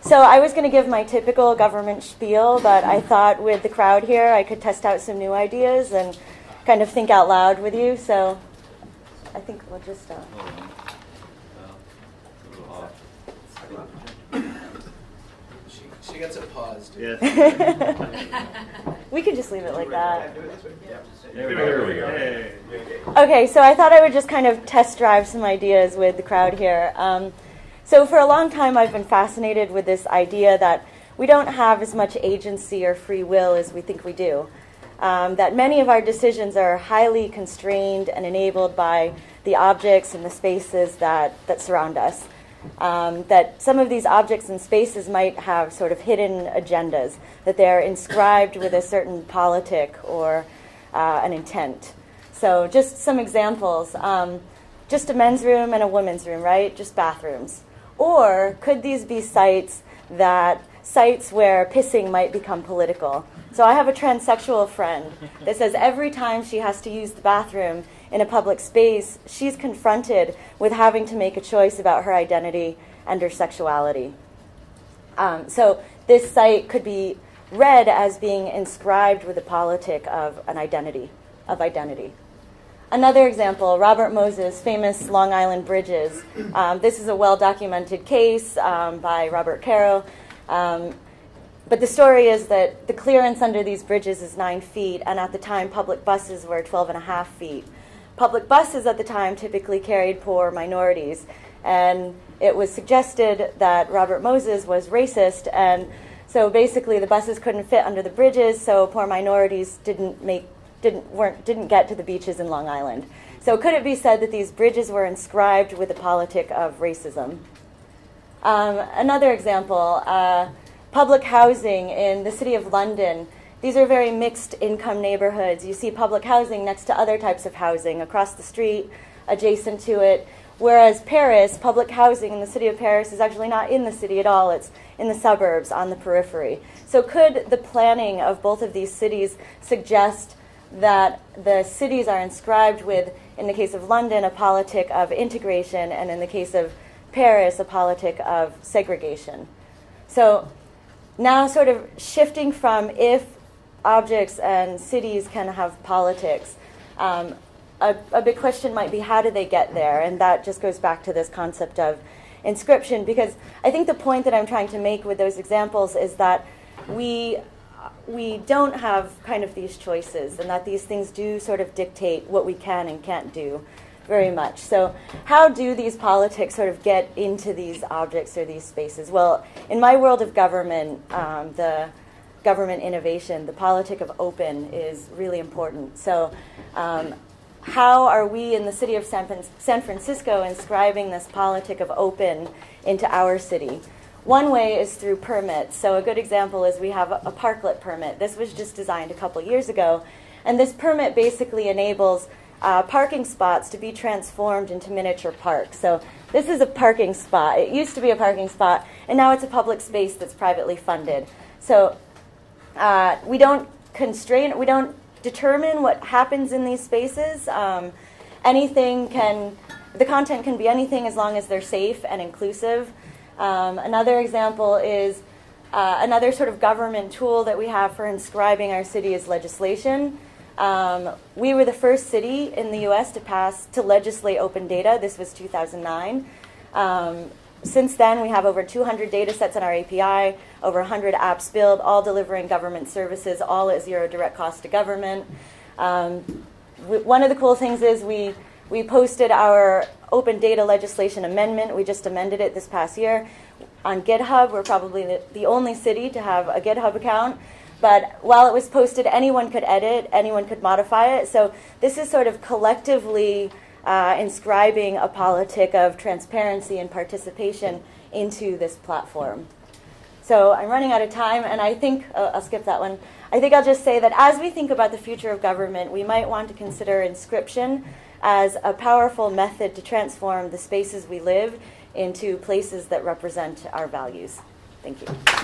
So I was going to give my typical government spiel, but I thought with the crowd here I could test out some new ideas and kind of think out loud with you. So I think we'll just... She gets it paused. Yes. We can just leave it like that. There we go. Hey. Okay, so I thought I would just kind of test drive some ideas with the crowd here. So for a long time I've been fascinated with this idea that we don't have as much agency or free will as we think we do. That many of our decisions are highly constrained and enabled by the objects and the spaces that surround us. That some of these objects and spaces might have sort of hidden agendas, that they're inscribed with a certain politic or an intent. So just some examples. Just a men's room and a women's room, right? Just bathrooms. Or could these be sites where pissing might become political? So I have a transsexual friend that says every time she has to use the bathroom in a public space, she's confronted with having to make a choice about her identity and her sexuality. So this site could be read as being inscribed with the politic of an identity, Another example, Robert Moses' famous Long Island bridges. This is a well-documented case by Robert Caro. But the story is that the clearance under these bridges is 9 feet, and at the time public buses were 12.5 feet. Public buses at the time typically carried poor minorities, and it was suggested that Robert Moses was racist, and so basically the buses couldn't fit under the bridges, so poor minorities didn't get to the beaches in Long Island. So could it be said that these bridges were inscribed with the politic of racism? Another example, public housing in the city of London. These are very mixed income neighborhoods. You see public housing next to other types of housing across the street, adjacent to it. Whereas Paris, public housing in the city of Paris is actually not in the city at all. It's in the suburbs, on the periphery. So could the planning of both of these cities suggest that the cities are inscribed with, in the case of London, a politic of integration, and in the case of Paris, a politic of segregation? So now sort of shifting from if objects and cities can have politics, a big question might be how do they get there? And that just goes back to this concept of inscription, because I think the point that I'm trying to make with those examples is that we don't have kind of these choices, and that these things do sort of dictate what we can and can't do very much. So how do these politics sort of get into these objects or these spaces? Well, in my world of government, the government innovation, the politic of open is really important. So how are we in the city of San Francisco inscribing this politic of open into our city? One way is through permits. So a good example is we have a parklet permit. This was just designed a couple years ago. And this permit basically enables parking spots to be transformed into miniature parks. So this is a parking spot. It used to be a parking spot, and now it's a public space that's privately funded. So we don't determine what happens in these spaces. The content can be anything as long as they're safe and inclusive. Another example is another sort of government tool that we have for inscribing our city is legislation. We were the first city in the U.S. to legislate open data. This was 2009. Since then, we have over 200 data sets on our API, over 100 apps built, all delivering government services, all at zero direct cost to government. One of the cool things is we posted our open data legislation amendment. We just amended it this past year on GitHub. We're probably the only city to have a GitHub account. But while it was posted, anyone could edit, anyone could modify it. So this is sort of collectively inscribing a politic of transparency and participation into this platform. So I'm running out of time, and I think, I'll skip that one. I think I'll just say that as we think about the future of government, we might want to consider inscription as a powerful method to transform the spaces we live into places that represent our values. Thank you.